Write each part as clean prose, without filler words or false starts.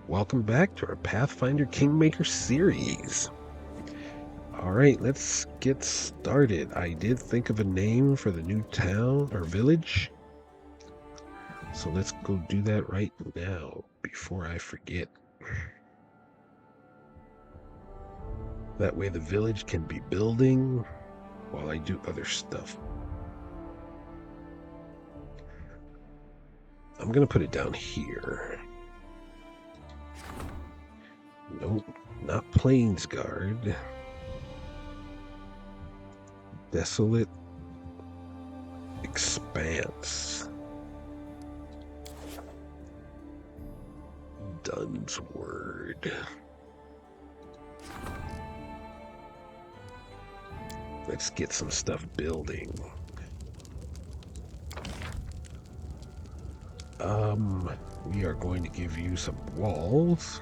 Welcome back to our Pathfinder Kingmaker series. Alright, let's get started. I did think of a name for the new town or village. So let's go do that right now before I forget. That way the village can be building while I do other stuff. I'm going to put it down here. Nope, not Plainsguard. Desolate Expanse. Dunsword. Let's get some stuff building. We are going to give you some walls.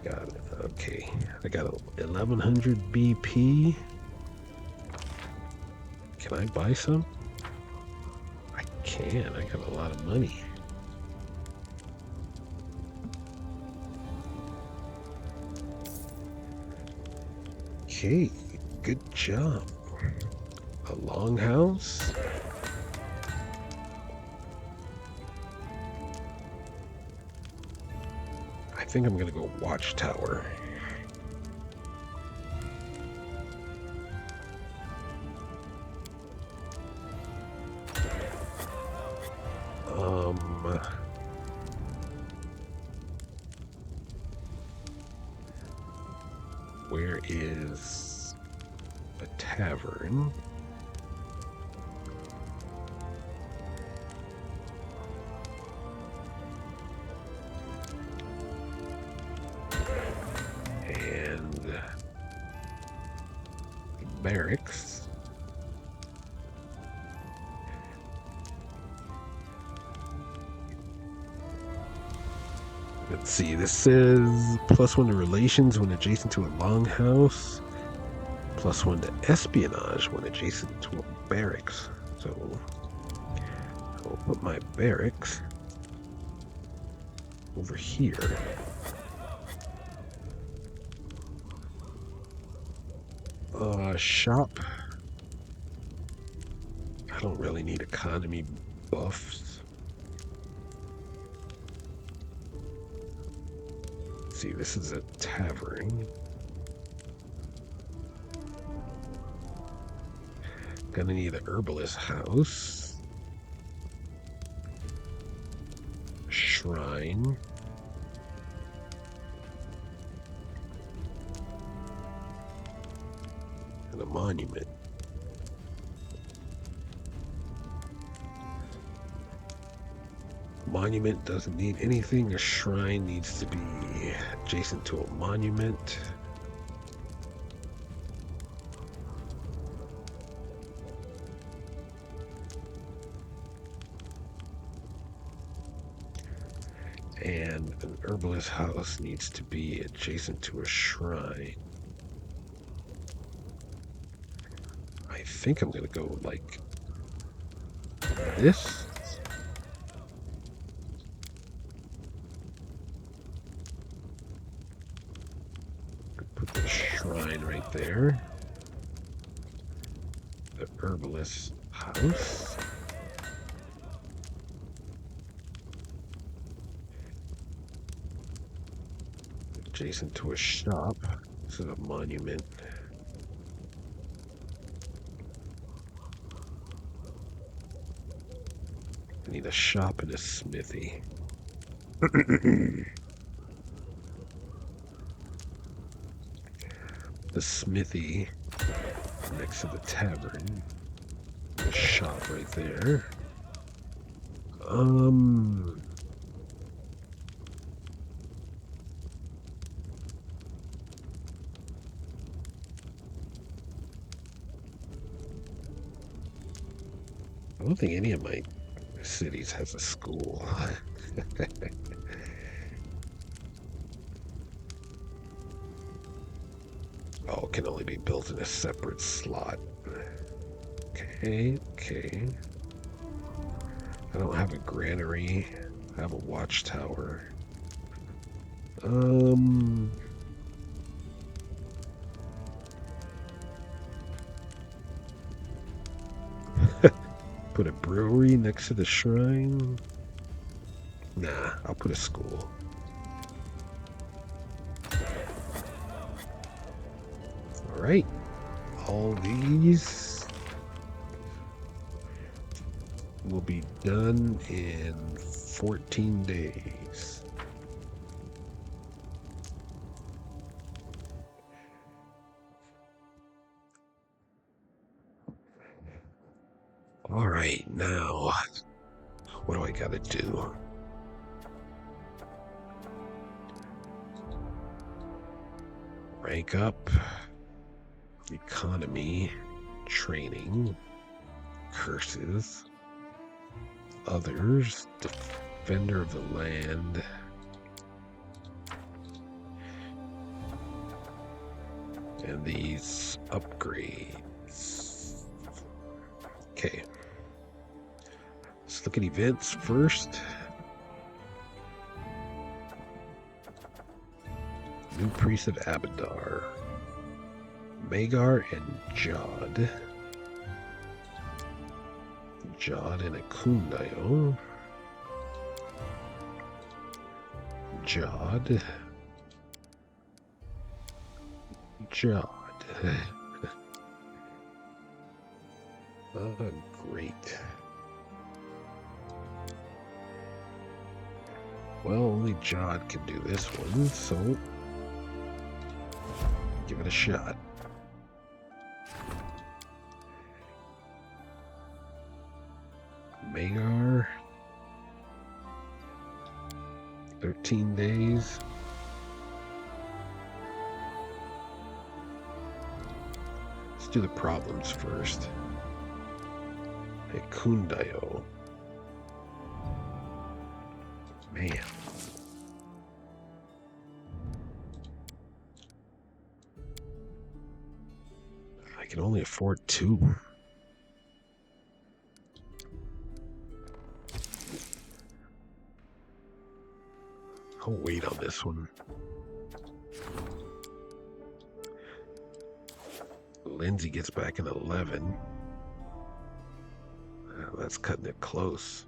Got it. Okay. I got 1100 BP. Can I buy some? I can. I got a lot of money. Okay. Good job. A longhouse. I think I'm gonna go watchtower. Where is a tavern? And barracks. Let's see, this says +1 to relations when adjacent to a longhouse, +1 to espionage when adjacent to a barracks. So I'll put my barracks over here. Shop. I don't really need economy buffs. Let's see, this is a tavern. Gonna need a herbalist house. Shrine. And a monument. Monument doesn't need anything. A shrine needs to be adjacent to a monument. And an herbalist house needs to be adjacent to a shrine. I think I'm gonna go like this. Put the shrine right there. The herbalist house. Adjacent to a shop. This is a monument. I need a shop and a smithy. The smithy next to the tavern. The shop right there. I don't think any of my cities has a school. Oh, it can only be built in a separate slot. Okay. I don't have a granary. I have a watchtower. Put a brewery next to the shrine. Nah, I'll put a school. All right. All these will be done in 14 days. All right, now, what do I gotta do? Rank up, economy, training, curses, others, defender of the land, and these upgrades. Okay. Let's look at events first. New priest of Abadar. Magar and Jod. Jod and Akundayo. Jod. Jod. Great. Well, only Jod can do this one, so give it a shot. Magar. 13 days. Let's do the problems first. Kundayo. Man. I can only afford 2. I'll wait on this one. Lindsay gets back in 11. That's cutting it close.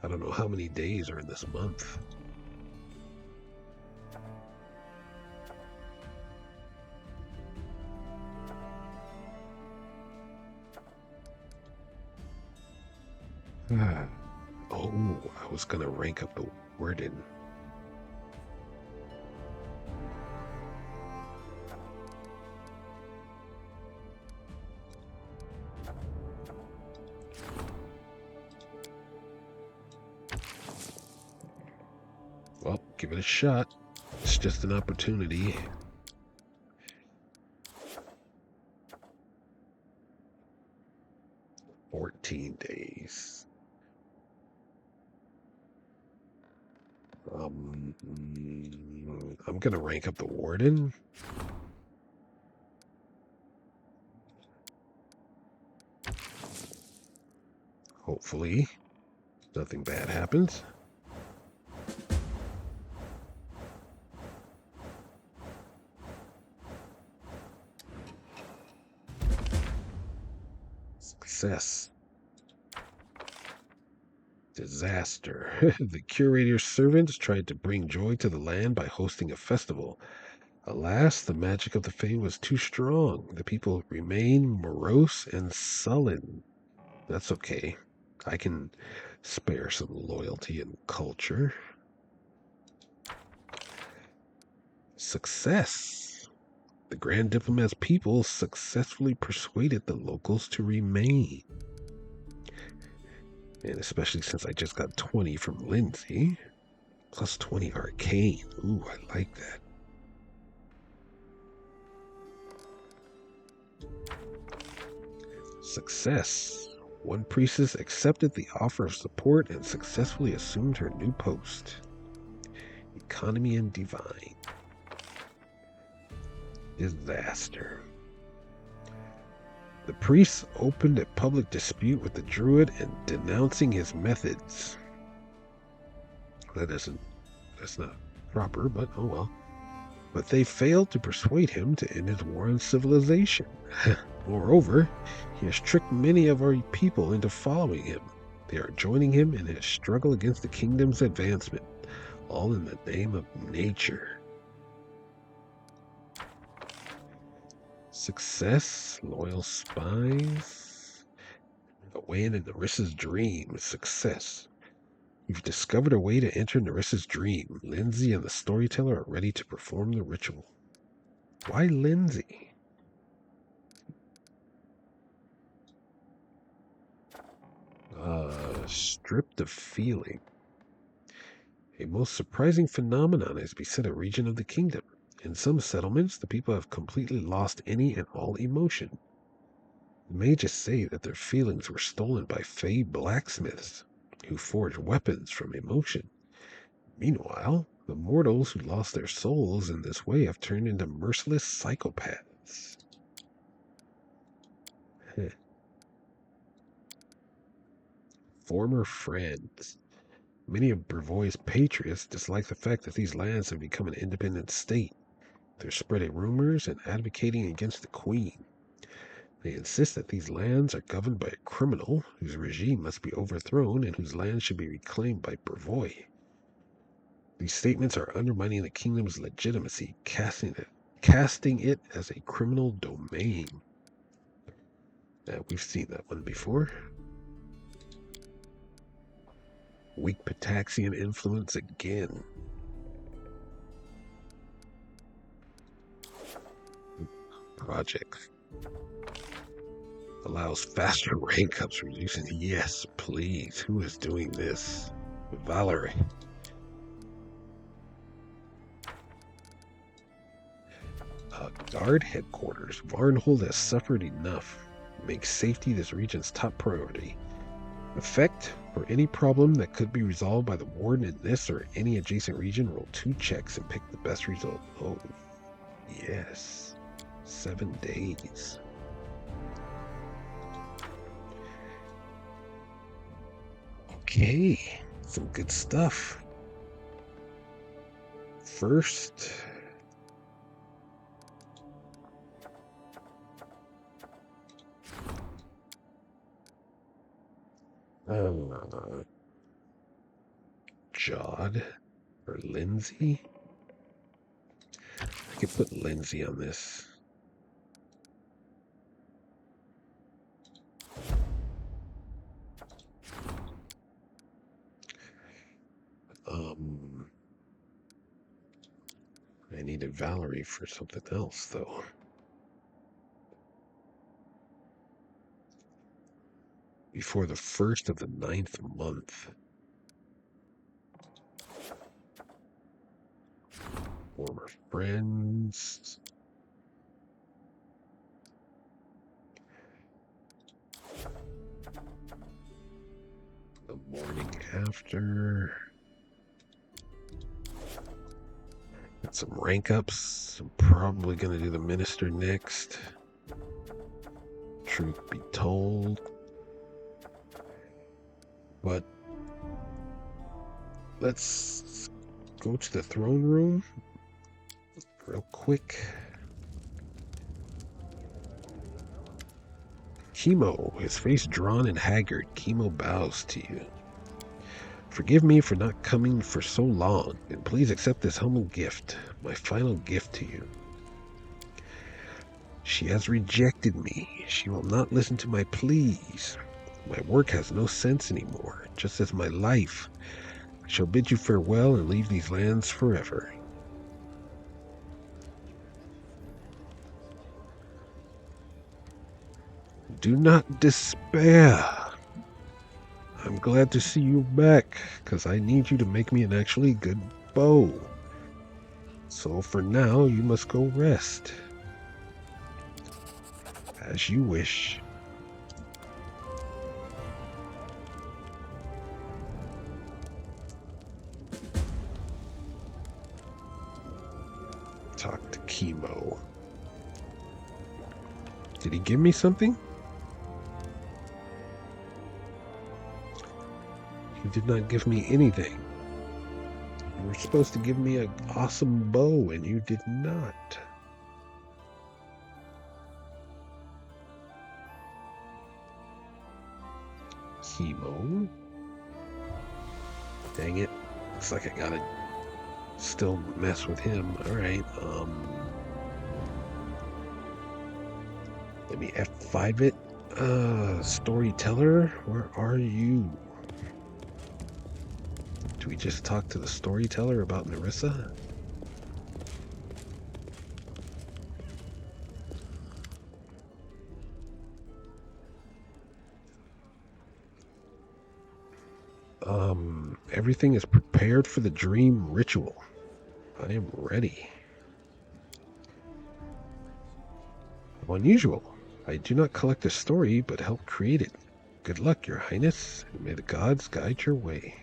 I don't know how many days are in this month. Oh, I was going to rank up the warden. Well, give it a shot. It's just an opportunity. "14 days. I'm gonna rank up the warden. Hopefully, nothing bad happens. Success. Disaster. The curator's servants tried to bring joy to the land by hosting a festival. Alas, the magic of the fame was too strong. The people remained morose and sullen. That's okay. I can spare some loyalty and culture. Success. The Grand Diplomat's people successfully persuaded the locals to remain. And especially since I just got 20 from Lindsay. Plus 20 arcane. Ooh, I like that. Success. One priestess accepted the offer of support and successfully assumed her new post. Economy and divine. Disaster. The priests opened a public dispute with the druid and denouncing his methods. That's not proper, but oh well. But they failed to persuade him to end his war on civilization. Moreover, he has tricked many of our people into following him. They are joining him in his struggle against the kingdom's advancement, all in the name of nature. Success, loyal spies. Away in Narissa's dream. Success. You've discovered a way to enter Narissa's dream. Lindsay and the storyteller are ready to perform the ritual. Why Lindsay? Stripped of feeling. A most surprising phenomenon has beset a region of the kingdom. In some settlements, the people have completely lost any and all emotion. The mages say that their feelings were stolen by fey blacksmiths, who forge weapons from emotion. Meanwhile, the mortals who lost their souls in this way have turned into merciless psychopaths. Former friends. Many of Brevoy's patriots dislike the fact that these lands have become an independent state. They're spreading rumors and advocating against the Queen. They insist that these lands are governed by a criminal whose regime must be overthrown and whose land should be reclaimed by Brevoy. These statements are undermining the kingdom's legitimacy, casting it as a criminal domain. Now, we've seen that one before. Weak Pataxian influence again. Project. Allows faster rank ups, reducing. Yes, please. Who is doing this? Valerie. Guard headquarters. Varnhold has suffered enough. Make safety this region's top priority. Effect: for any problem that could be resolved by the warden in this or any adjacent region, roll 2 checks and pick the best result. Oh, yes. 7 days. Okay, some good stuff. First, Jod or Lindsay. I could put Lindsay on this. I needed Valerie for something else, though. Before the 1st of the 9th month. Former friends. The morning after. Got some rank ups. I'm probably going to do the minister next. Truth be told. But let's go to the throne room real quick. Chemo, his face drawn and haggard. Chemo bows to you. Forgive me for not coming for so long, and please accept this humble gift, my final gift to you. She has rejected me. She will not listen to my pleas. My work has no sense anymore, just as my life. I shall bid you farewell and leave these lands forever. Do not despair. I'm glad to see you back, because I need you to make me an actually good bow. So for now, you must go rest. As you wish. Talk to Chemo. Did he give me something? You did not give me anything. You were supposed to give me an awesome bow, and you did not. Chemo. Dang it. Looks like I gotta still mess with him. Alright, let me F5 it. Storyteller, where are you? Do we just talk to the storyteller about Nerissa? Everything is prepared for the dream ritual. I am ready. Unusual. I do not collect a story, but help create it. Good luck, Your Highness, and may the gods guide your way.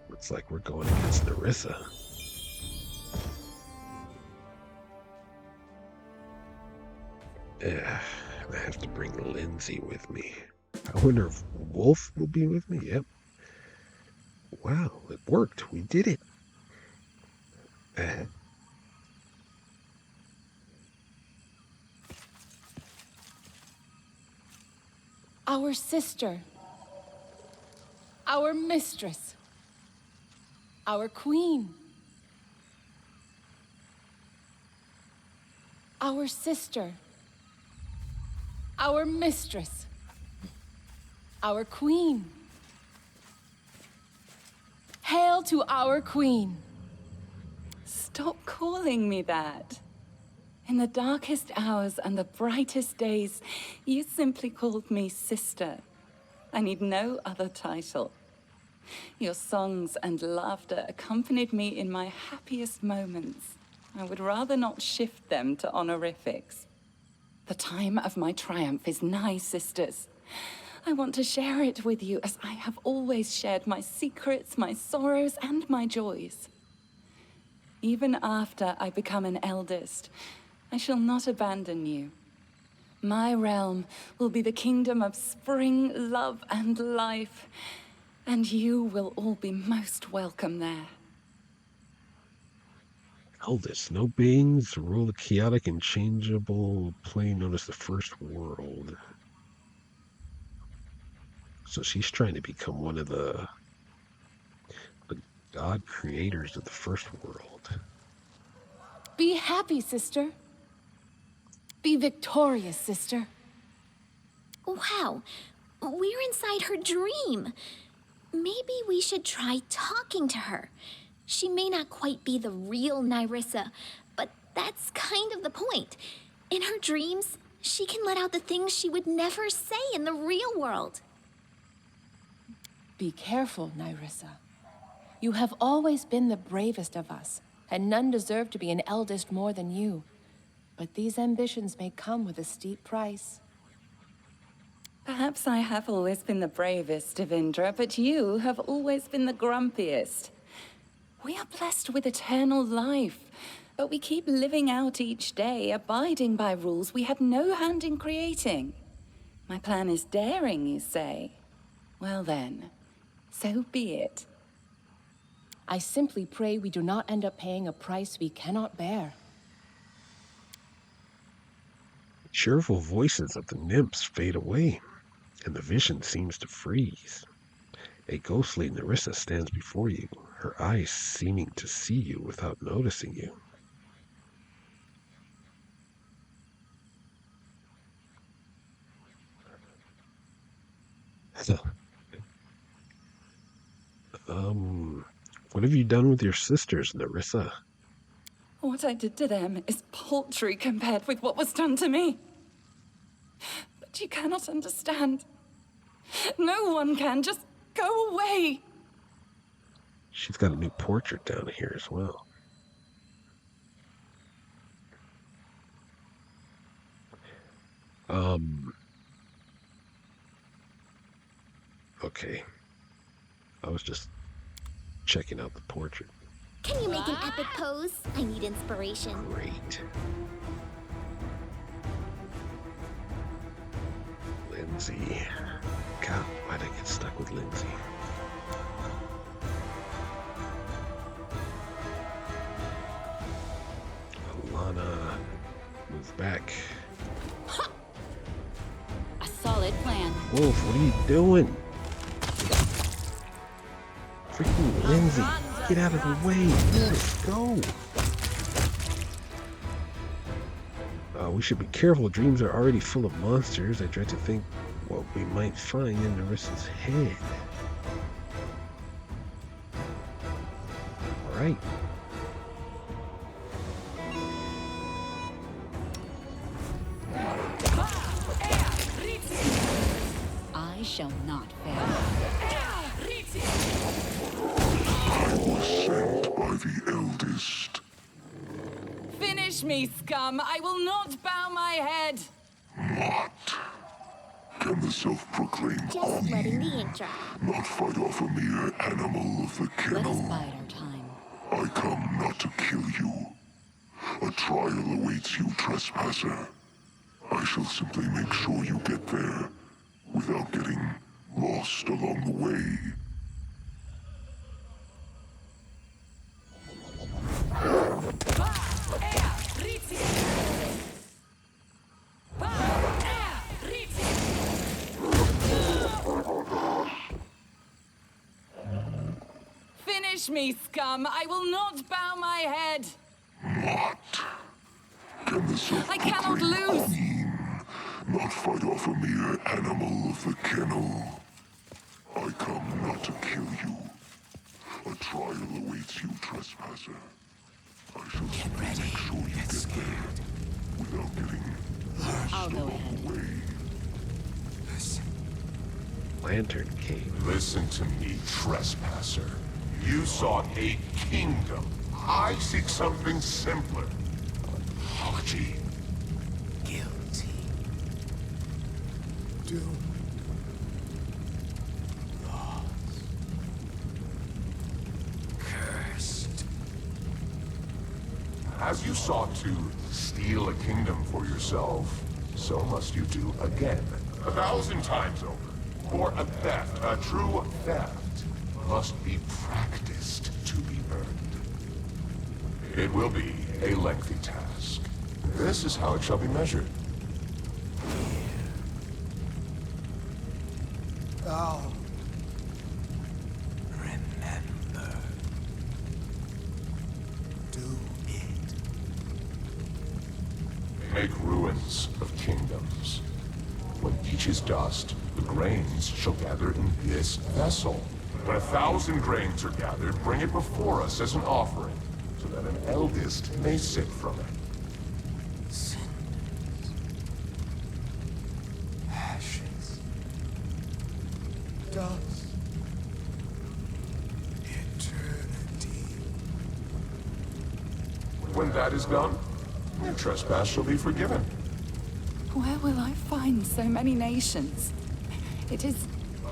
Looks like we're going against Nerissa. I have to bring Lindsay with me. I wonder if Wolf will be with me. Yep. Wow, it worked. We did it. Our sister. Our mistress. Our queen. Our sister. Our mistress. Our queen. Hail to our queen. Stop calling me that. In the darkest hours and the brightest days, you simply called me sister. I need no other title. Your songs and laughter accompanied me in my happiest moments. I would rather not shift them to honorifics. The time of my triumph is nigh, sisters. I want to share it with you as I have always shared my secrets, my sorrows, and my joys. Even after I become an eldest, I shall not abandon you. My realm will be the kingdom of spring, love, and life, and you will all be most welcome there. Eldest, no beings rule the chaotic and changeable plane known as the First World. So she's trying to become one of the god creators of the First World. Be happy, sister. Be victorious, sister. Wow, we're inside her dream. Maybe we should try talking to her. She may not quite be the real Nerissa, but that's kind of the point. In her dreams, she can let out the things she would never say in the real world. Be careful, Nerissa. You have always been the bravest of us, and none deserve to be an eldest more than you. But these ambitions may come with a steep price. Perhaps I have always been the bravest, Devindra, but you have always been the grumpiest. We are blessed with eternal life, but we keep living out each day, abiding by rules we had no hand in creating. My plan is daring, you say? Well then, so be it. I simply pray we do not end up paying a price we cannot bear. The cheerful voices of the nymphs fade away, and the vision seems to freeze. A ghostly Nerissa stands before you, her eyes seeming to see you without noticing you. What have you done with your sisters, Nerissa? What I did to them is paltry compared with what was done to me. But you cannot understand. No one can. Just go away. She's got a new portrait down here as well. Okay. I was just checking out the portrait. Can you make an epic pose? I need inspiration. Great. Lindsay. God, why'd I get stuck with Lindsay? Alana, move back. A solid plan. Wolf, what are you doing? Freaking Lindsay, get out of the way. Let's go. We should be careful. Dreams are already full of monsters. I dread to think what we might find in Narissa's head. Alright. I shall not fail. I was sent by the eldest. Finish me, scum! I will not bow my head! What? Can the self-proclaimed Just letting the queen ink dry. not fight off a mere animal of the Let us kennel? bide our time. I come not to kill you. A trial awaits you, trespasser. I shall simply make sure you get there without getting lost along the way. Finish me, scum! I will not bow my head! What? Can the I cannot self-proclaimed lose! queen not fight off a mere animal of the kennel? I come not to kill you. A trial awaits you, trespasser. I shall simply make sure you get there without getting I'll lost go along ahead. the way. Lantern Cave. Listen to me, trespasser. You sought a kingdom. I seek something simpler. Apology. Guilty. Doomed. Lost. Cursed. As you sought to steal a kingdom for yourself, so must you do again. 1,000 times over. For a theft, a true theft, must be practiced to be earned. It will be a lengthy task. This is how it shall be measured. I'll remember. Do it. Make ruins of kingdoms. When each is dust, the grains shall gather in this vessel. When 1,000 grains are gathered, bring it before us as an offering, so that an eldest may sip from it. Cinders. Ashes. Dust. Eternity. When that is done, your trespass shall be forgiven. Where will I find so many nations? It is...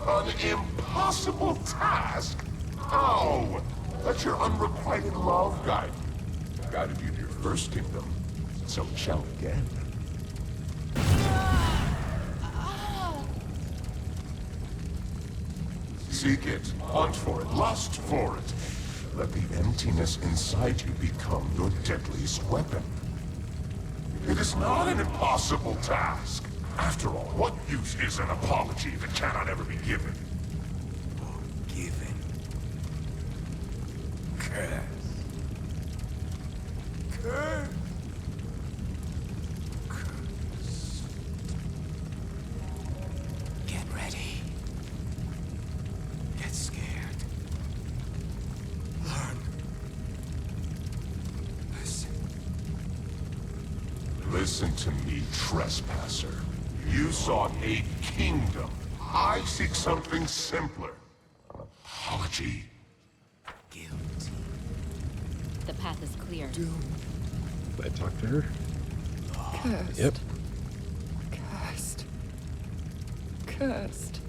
An impossible task? How? Let your unrequited love guide you. Guided you to your first kingdom, so it shall again. Seek it, hunt for it, lust for it. Let the emptiness inside you become your deadliest weapon. It is not an impossible task. After all, what use is an apology that cannot ever be given? Forgiven. Curse. Curse. Curse. Get ready. Get scared. Learn. Listen. Listen to me, trespasser. You sought a kingdom. I seek something simpler. An apology. Guilty. The path is clear. Doomed. Did I talk to her? Cursed. Yep. Cursed. Cursed.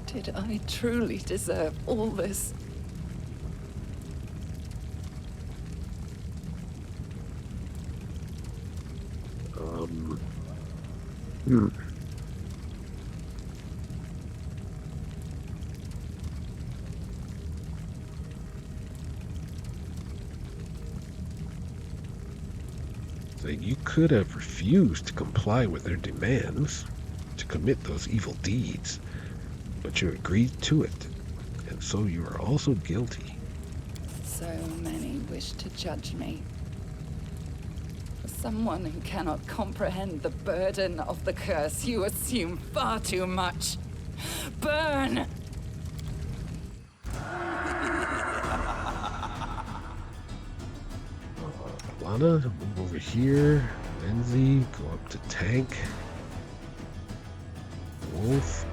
Did I truly deserve all this? You could have refused to comply with their demands to commit those evil deeds, but you agreed to it, and so you are also guilty. So many wish to judge me. For someone who cannot comprehend the burden of the curse, you assume far too much. Burn! Lana, move over here. Lindsay, go up to tank. Wolf,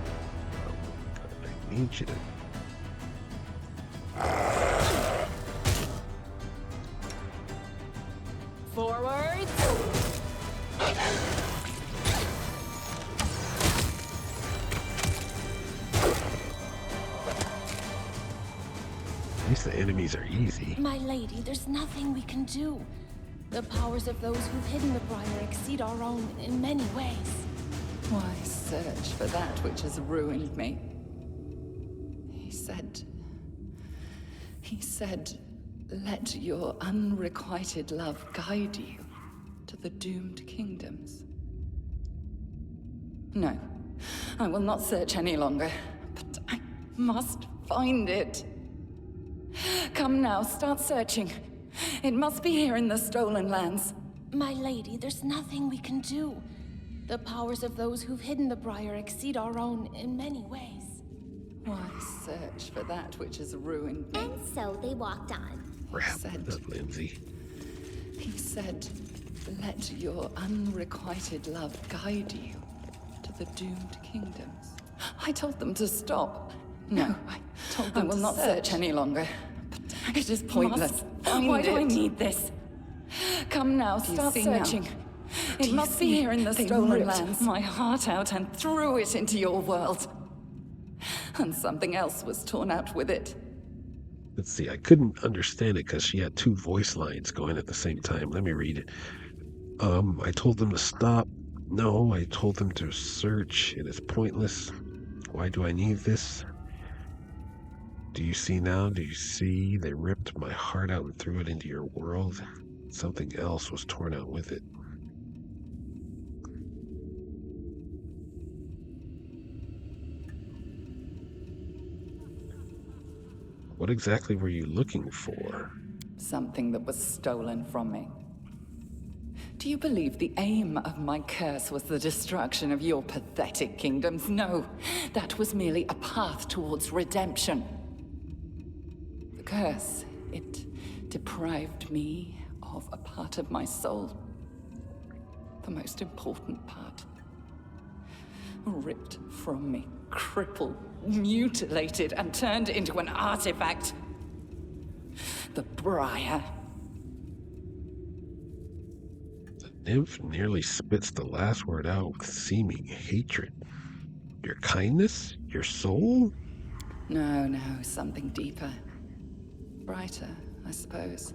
I need you to... Forwards! At least the enemies are easy. My lady, there's nothing we can do. The powers of those who've hidden the briar exceed our own in many ways. Why search for that which has ruined me? He said, let your unrequited love guide you to the doomed kingdoms. No, I will not search any longer, but I must find it. Come now, start searching. It must be here in the stolen lands. My lady, there's nothing we can do. The powers of those who've hidden the briar exceed our own in many ways. Why search for that which has ruined me? And so they walked on. Wrap it up, Lindsay. He said, let your unrequited love guide you to the doomed kingdoms. I told them to stop. No, I told them I will not search any longer. But it is pointless. Why do I need this? Come now, start searching. It must be here in the stolen lands. My heart out and threw it into your world. And something else was torn out with it. Let's see, I couldn't understand it because she had two voice lines going at the same time. Let me read it. I told them to stop. No, I told them to search. It is pointless. Why do I need this? Do you see now? Do you see? They ripped my heart out and threw it into your world. Something else was torn out with it. What exactly were you looking for? Something that was stolen from me. Do you believe the aim of my curse was the destruction of your pathetic kingdoms? No, that was merely a path towards redemption. The curse, it deprived me of a part of my soul. The most important part. Ripped from me, crippled, mutilated, and turned into an artifact. The Briar. The nymph nearly spits the last word out with seeming hatred. Your kindness? Your soul? No, something deeper. Brighter, I suppose.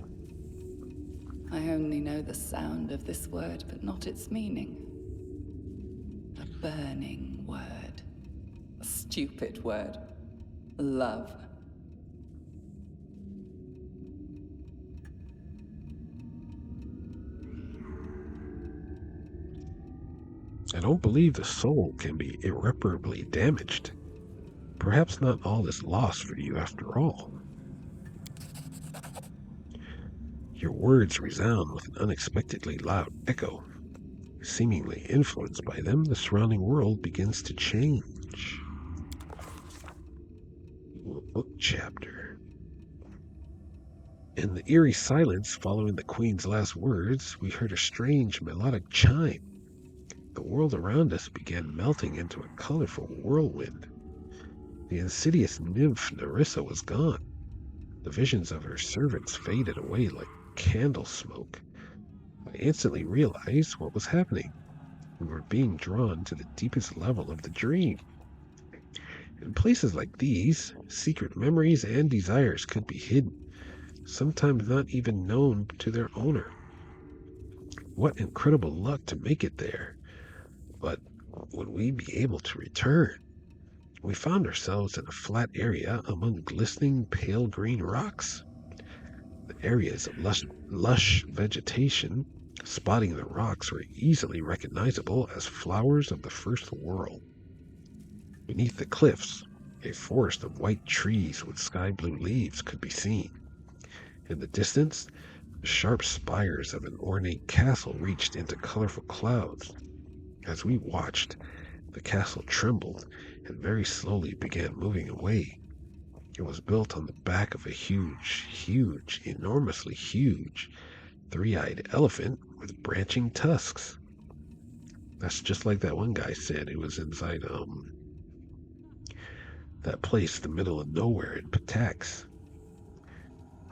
I only know the sound of this word, but not its meaning. A burning word. A stupid word. Love. I don't believe the soul can be irreparably damaged. Perhaps not all is lost for you after all. Your words resound with an unexpectedly loud echo. Seemingly influenced by them, the surrounding world begins to change. Book chapter. In the eerie silence following the Queen's last words, we heard a strange melodic chime. The world around us began melting into a colorful whirlwind. The insidious nymph Nerissa was gone. The visions of her servants faded away like candle smoke. I instantly realized what was happening. We were being drawn to the deepest level of the dream. In places like these, secret memories and desires could be hidden, sometimes not even known to their owner. What incredible luck to make it there. But would we be able to return? We found ourselves in a flat area among glistening pale green rocks. The areas of lush vegetation Spotting the rocks were easily recognizable as flowers of the first world. Beneath the cliffs, a forest of white trees with sky-blue leaves could be seen. In the distance, the sharp spires of an ornate castle reached into colorful clouds. As we watched, the castle trembled and very slowly began moving away. It was built on the back of a huge, enormously huge, three-eyed elephant with branching tusks. That's just like that one guy said who was inside that place, the middle of nowhere in Patax.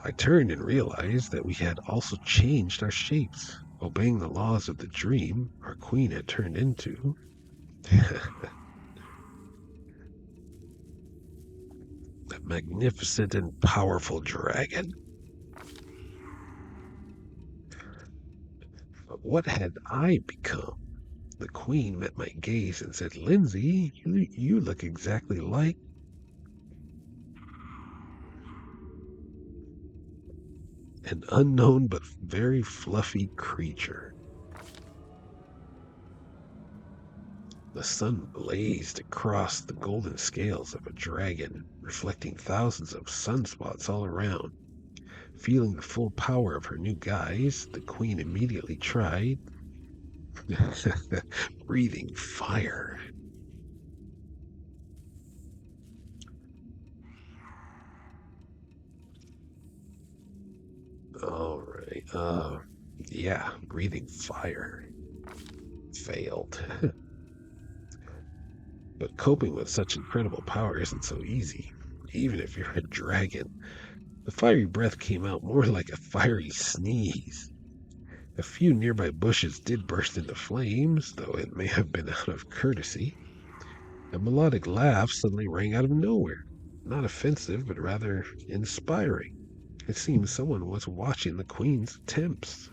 I turned and realized that we had also changed our shapes, obeying the laws of the dream our queen had turned into. A magnificent and powerful dragon. But what had I become? The queen met my gaze and said, "Lindsay, you look exactly like..." An unknown but very fluffy creature. The sun blazed across the golden scales of a dragon, reflecting thousands of sunspots all around. Feeling the full power of her new guise, the queen immediately tried breathing fire. All right. Yeah, breathing fire. Failed. But coping with such incredible power isn't so easy, even if you're a dragon. The fiery breath came out more like a fiery sneeze. A few nearby bushes did burst into flames, though it may have been out of courtesy. A melodic laugh suddenly rang out of nowhere. Not offensive, but rather inspiring. It seemed someone was watching the queen's attempts.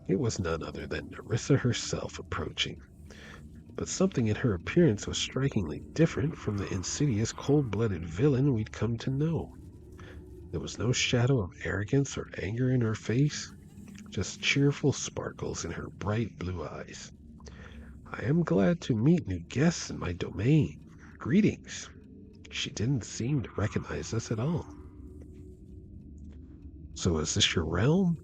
It was none other than Nerissa herself approaching. But something in her appearance was strikingly different from the insidious, cold-blooded villain we'd come to know. There was no shadow of arrogance or anger in her face, just cheerful sparkles in her bright blue eyes. "I am glad to meet new guests in my domain. Greetings." She didn't seem to recognize us at all. "So is this your realm?"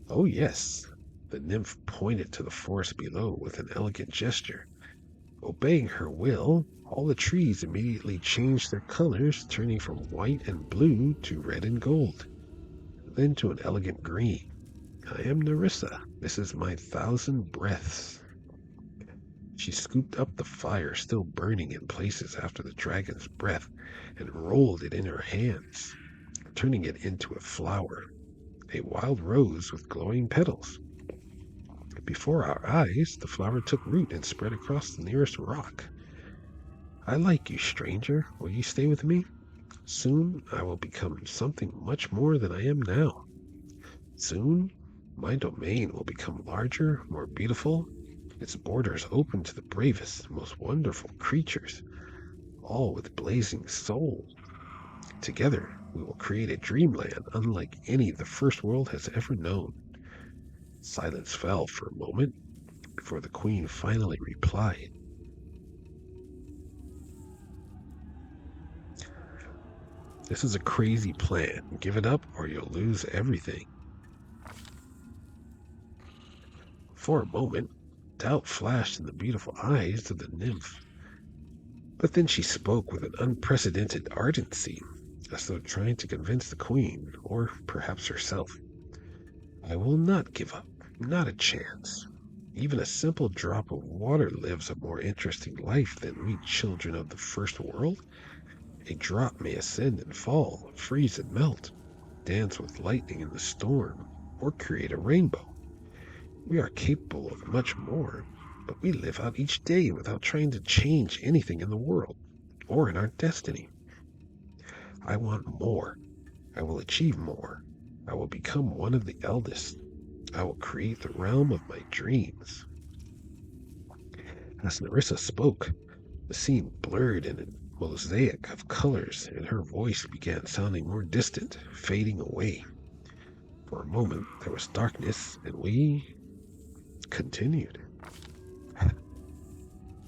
"Oh, yes." The nymph pointed to the forest below with an elegant gesture. Obeying her will, all the trees immediately changed their colors, turning from white and blue to red and gold, then to an elegant green. "I am Nerissa. This is my 1,000 breaths." She scooped up the fire still burning in places after the dragon's breath and rolled it in her hands, turning it into a flower, a wild rose with glowing petals. Before our eyes, the flower took root and spread across the nearest rock. "I like you, stranger. Will you stay with me? Soon I will become something much more than I am now. Soon my domain will become larger, more beautiful, its borders open to the bravest, most wonderful creatures, all with blazing souls. Together we will create a dreamland unlike any the first world has ever known." Silence fell for a moment before the queen finally replied. "This is a crazy plan. Give it up or you'll lose everything." For a moment, doubt flashed in the beautiful eyes of the nymph. But then she spoke with an unprecedented ardency, as though trying to convince the queen, or perhaps herself. "I will not give up. Not a chance. Even a simple drop of water lives a more interesting life than we children of the first world. A drop may ascend and fall, freeze and melt, dance with lightning in the storm, or create a rainbow. We are capable of much more, but we live out each day without trying to change anything in the world, or in our destiny. I want more. I will achieve more. I will become one of the eldest. I will create the realm of my dreams." As Nerissa spoke, the scene blurred in an mosaic of colors, and her voice began sounding more distant, fading away. For a moment, there was darkness, and we continued.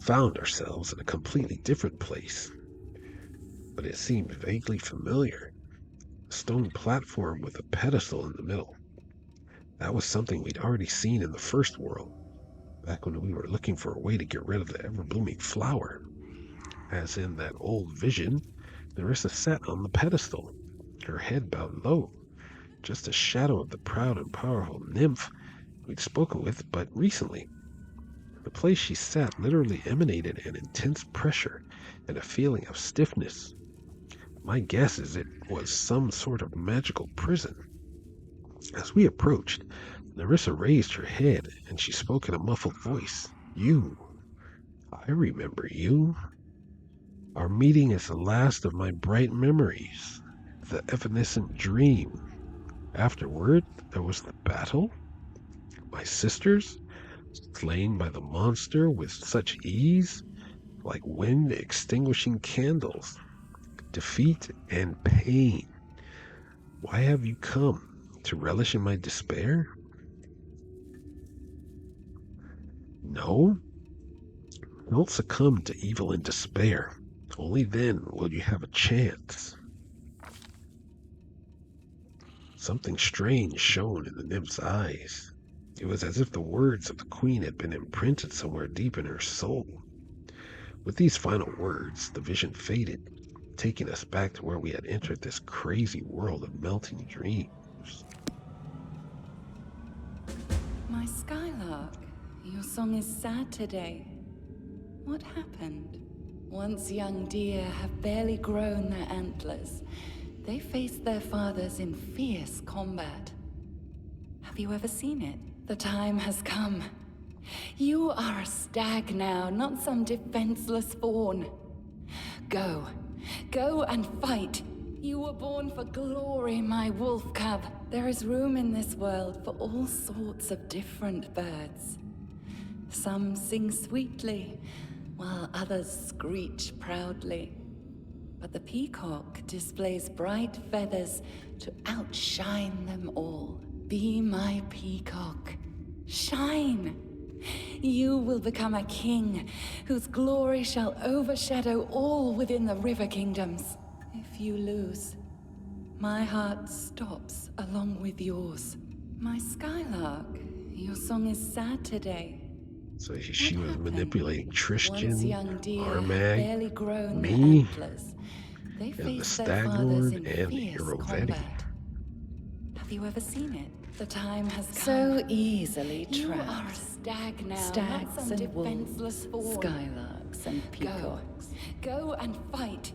Found ourselves in a completely different place, but it seemed vaguely familiar. A stone platform with a pedestal in the middle. That was something we'd already seen in the first world, back when we were looking for a way to get rid of the ever-blooming flower. As in that old vision, Nerissa sat on the pedestal, her head bowed low, just a shadow of the proud and powerful nymph we'd spoken with but recently. The place she sat literally emanated an intense pressure and a feeling of stiffness. My guess is it was some sort of magical prison. As we approached, Nerissa raised her head and she spoke in a muffled voice. You. I remember you. Our meeting is the last of my bright memories. The evanescent dream. Afterward, there was the battle. My sisters, slain by the monster with such ease, like wind extinguishing candles. Defeat and pain. Why have you come? To relish in my despair? No. Don't succumb to evil and despair. Only then will you have a chance. Something strange shone in the nymph's eyes. It was as if the words of the queen had been imprinted somewhere deep in her soul. With these final words, the vision faded, taking us back to where we had entered this crazy world of melting dreams. My Skylark, your song is sad today. What happened? Once young deer have barely grown their antlers, they faced their fathers in fierce combat. Have you ever seen it? The time has come. You are a stag now, not some defenseless fawn. Go. Go and fight. You were born for glory, my wolf cub. There is room in this world for all sorts of different birds. Some sing sweetly, while others screech proudly. But the peacock displays bright feathers to outshine them all. Be my peacock. Shine! You will become a king whose glory shall overshadow all within the river kingdoms. If you lose, my heart stops along with yours. My Skylark, your song is sad today. So she was manipulating Once Tristan, young deer have Armag, barely grown their me, antlers, they and the faced their Stag fathers Lord in and fierce Irovetti. combat. Have you ever seen it? The time has come. So easily You are a trapped. stag now, Stags not some and wolves, defenseless fawn. skylarks and peacocks. Go and fight.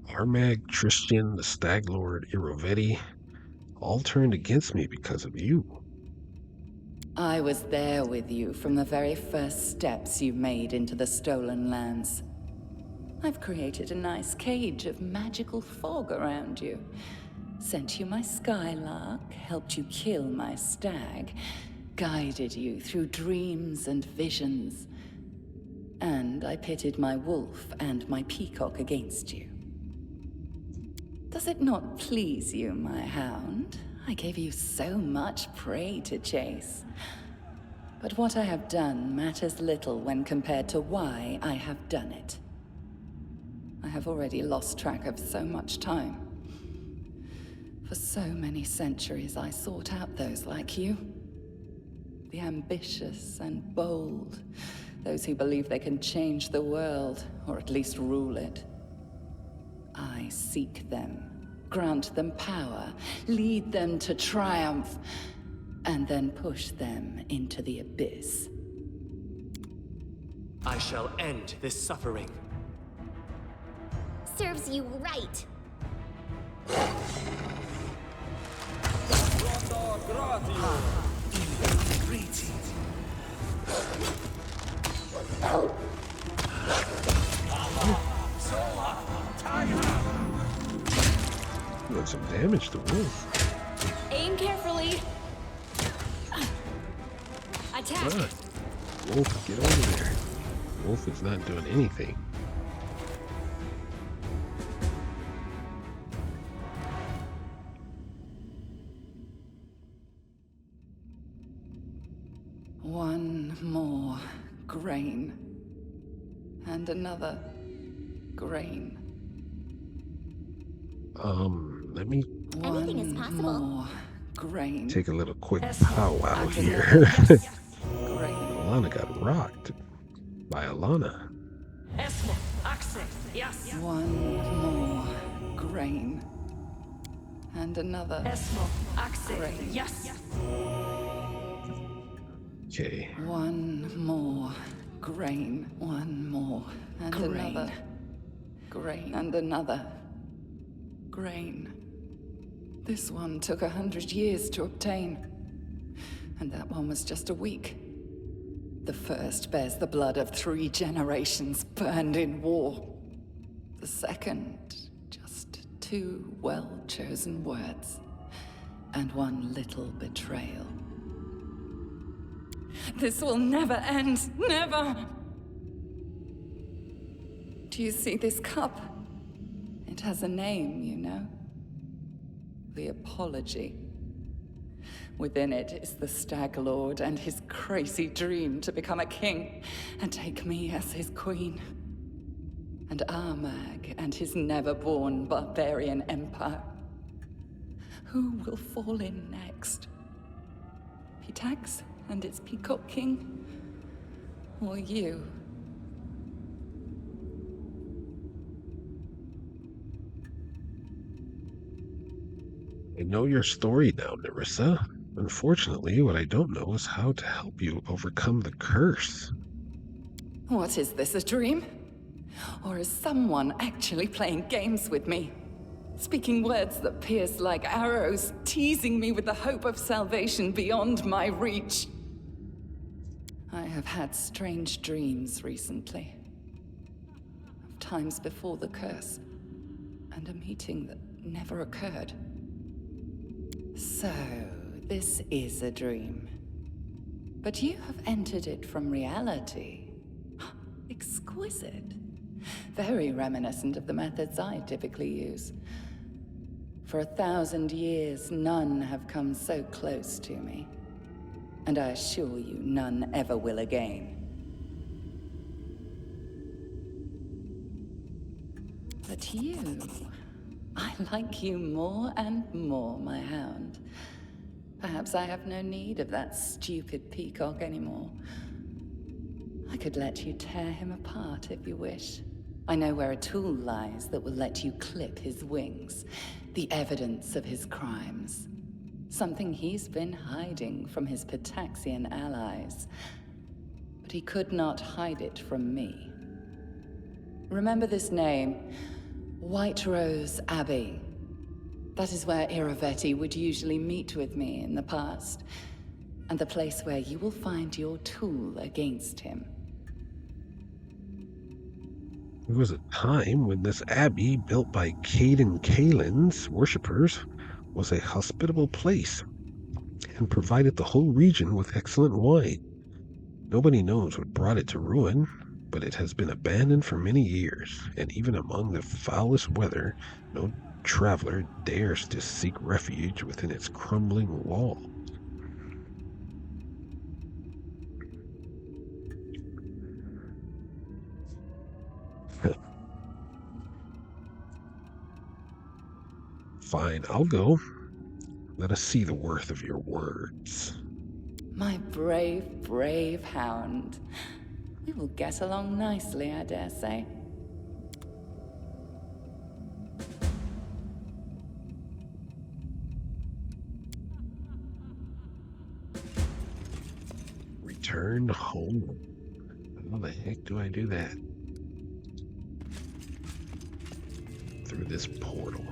Armag, Tristan, the Stag Lord, Irovetti, all turned against me because of you. I was there with you from the very first steps you made into the stolen lands. I've created a nice cage of magical fog around you. Sent you my Skylark, helped you kill my stag, guided you through dreams and visions. And I pitted my wolf and my peacock against you. Does it not please you, my hound? I gave you so much prey to chase. But what I have done matters little when compared to why I have done it. I have already lost track of so much time. For so many centuries I sought out those like you. The ambitious and bold. Those who believe they can change the world, or at least rule it. I seek them, grant them power, lead them to triumph, and then push them into the abyss. I shall end this suffering. Serves you right. Doing some damage to Wolf. Aim carefully. Attack. Ah, Wolf, get over there. Wolf is not doing anything. One more grain. And another grain. Let me Anything is possible. More grain. take a little quick powwow here. Grain. Alana got rocked by Alana. One more grain. And another grain. Okay. One more grain. One more. And another grain. And another grain. This one took 100 years to obtain. And that one was just a week. The first bears the blood of 3 generations burned in war. The second, just 2 well-chosen words. And 1 little betrayal. This will never end. Never! Do you see this cup? It has a name, you know. The Apology. Within it is the Stag Lord and his crazy dream to become a king and take me as his queen. And Armag and his never-born barbarian empire. Who will fall in next? Pitax and its Peacock King? Or you? I know your story now, Nerissa. Unfortunately, what I don't know is how to help you overcome the curse. What is this, a dream? Or is someone actually playing games with me? Speaking words that pierce like arrows, teasing me with the hope of salvation beyond my reach. I have had strange dreams recently. Of times before the curse, and a meeting that never occurred. So, this is a dream. But you have entered it from reality. Exquisite. Very reminiscent of the methods I typically use. For 1,000 years, none have come so close to me. And I assure you, none ever will again. But you... I like you more and more, my hound. Perhaps I have no need of that stupid peacock anymore. I could let you tear him apart if you wish. I know where a tool lies that will let you clip his wings. The evidence of his crimes. Something he's been hiding from his Pitaxian allies. But he could not hide it from me. Remember this name? White Rose Abbey. That is where Iravetti would usually meet with me in the past. And the place where you will find your tool against him. There was a time when this abbey, built by Caden Kalen's worshippers, was a hospitable place and provided the whole region with excellent wine. Nobody knows what brought it to ruin, but it has been abandoned for many years, and even among the foulest weather, no traveler dares to seek refuge within its crumbling wall. Fine, I'll go. Let us see the worth of your words. My brave, brave hound. We will get along nicely, I dare say. Return home. How the heck do I do that? Through this portal.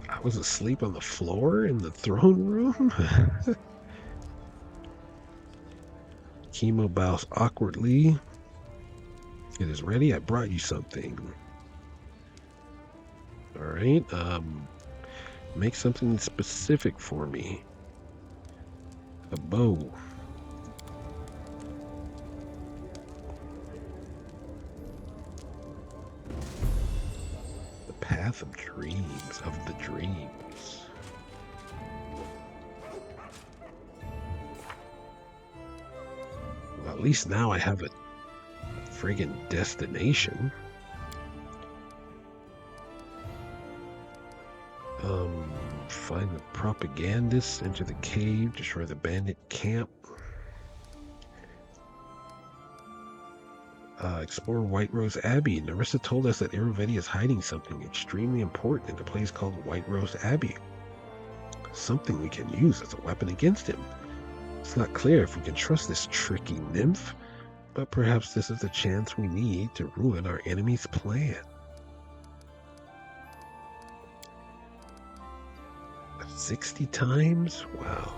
I was asleep on the floor in the throne room? Chemo bows awkwardly It is ready. I brought you something. All right. Make something specific for me. A bow. The path of dreams, of the dreams. Well, at least now I have a friggin' destination. Find the propagandists, enter the cave, destroy the bandit camp. Explore White Rose Abbey. Narissa told us that Iravetti is hiding something extremely important in a place called White Rose Abbey. Something we can use as a weapon against him. It's not clear if we can trust this tricky nymph, but perhaps this is the chance we need to ruin our enemy's plan. 60 times? Wow.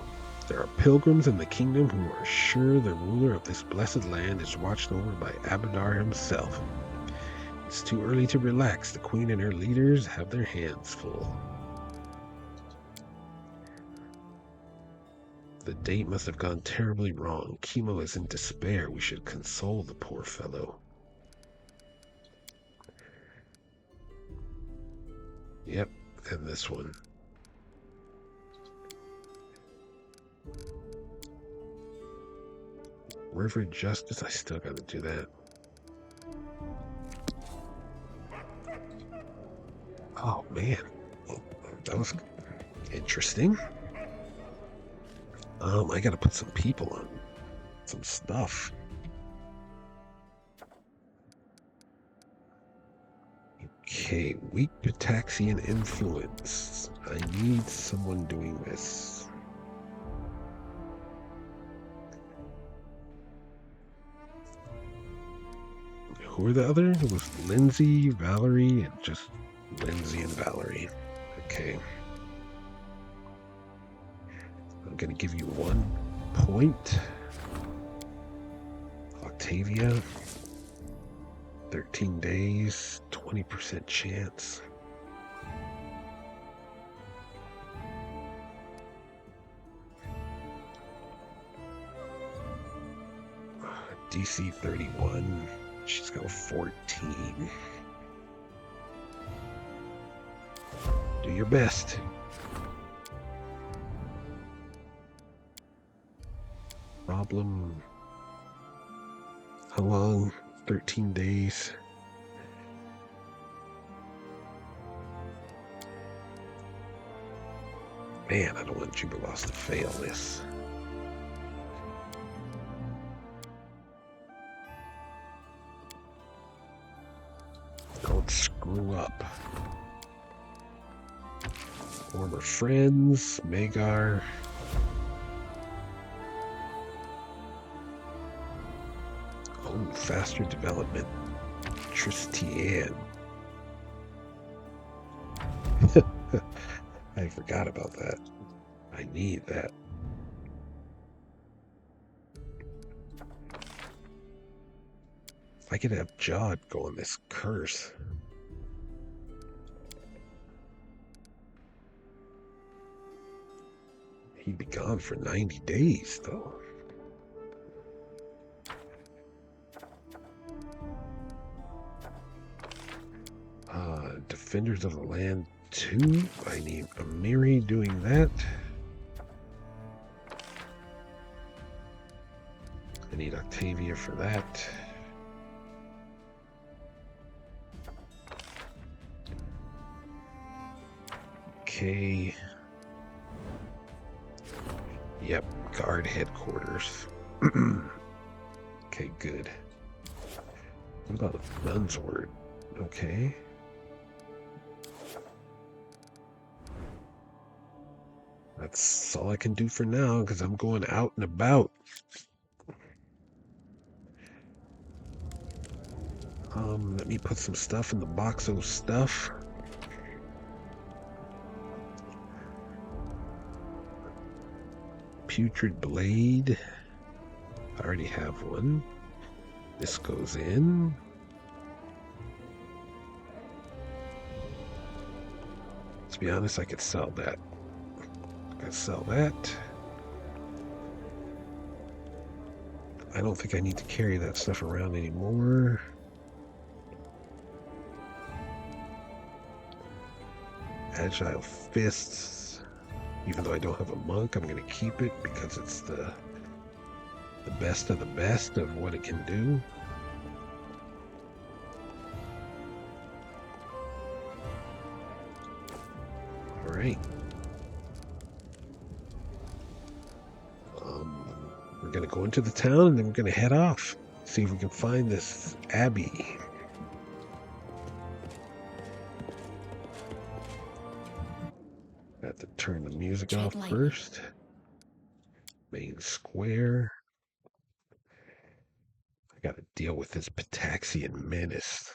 There are pilgrims in the kingdom who are sure the ruler of this blessed land is watched over by Abadar himself. It's too early to relax. The queen and her leaders have their hands full. The date must have gone terribly wrong. Kimo is in despair. We should console the poor fellow. Yep, and this one. River Justice, I still gotta do that. Oh man, that was interesting. I gotta put some people on some stuff. Okay, weak Pitaxian influence. I need someone doing this. Who are the other? It was Lindsay, Valerie, and just Lindsay and Valerie. Okay. I'm gonna give you 1 point. Octavia. 13 days, 20% chance. DC 31. She's got 14. Do your best. Problem. How long? 13 days. Man, I don't want Jubilos to fail this. Don't screw up. Former friends, Magar. Oh, faster development. Tristian. I forgot about that. I need that. If I could have Jod go on this curse. He'd be gone for 90 days, though. Defenders of the Land 2. I need Amiri doing that. I need Octavia for that. Okay. Yep, guard headquarters. Okay, good. What about Nun's Word? Okay. That's all I can do for now, because I'm going out and about. Let me put some stuff in the box of stuff. Putrid Blade. I already have one. This goes in. be honest, I could sell that. I could sell that. I don't think I need to carry that stuff around anymore. Agile Fists. Even though I don't have a monk, I'm going to keep it because it's the best of the best of what it can do. All right. We're going to go into the town and then we're going to head off. See if we can find this abbey. Got to turn the music off first. Main square. I got to deal with this Pataxian menace.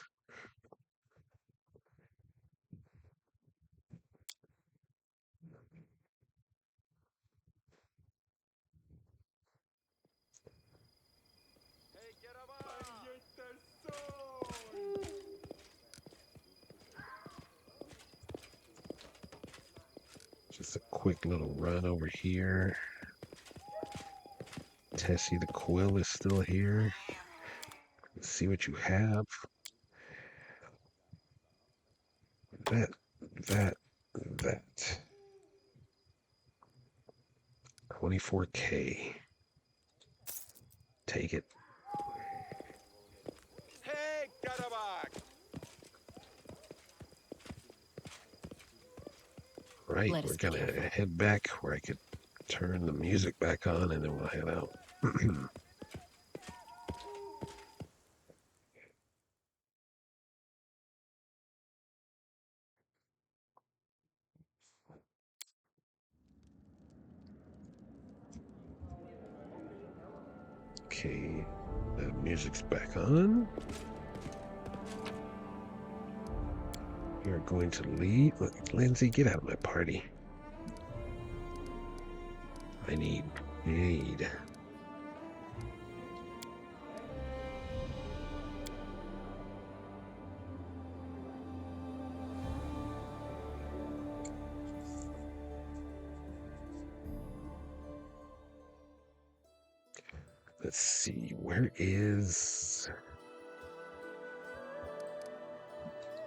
Just a quick little run over here. Tessie the Quill is still here. Let's see what you have. That. 24K. Take it. Hey, Karabakh! Right, we're gonna head back where I could turn the music back on and then we'll head out. Okay, the music's back on. We are going to leave. Look, Lindsay, get out of my party. I need aid. Let's see, where is...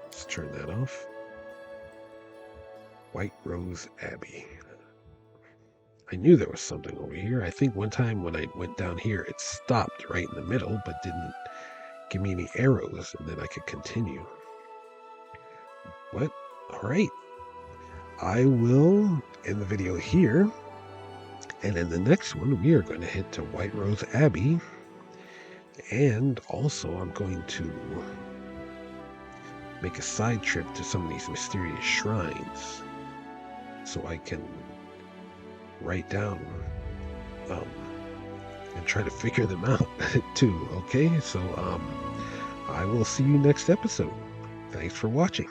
Let's turn that off. White Rose Abbey. I knew there was something over here. I think one time when I went down here, it stopped right in the middle, but didn't give me any arrows, and then I could continue. What? All right. I will end the video here. And in the next one, we are going to head to White Rose Abbey. And also, I'm going to make a side trip to some of these mysterious shrines so I can write down and try to figure them out too. Okay, so I will see you next episode. Thanks for watching.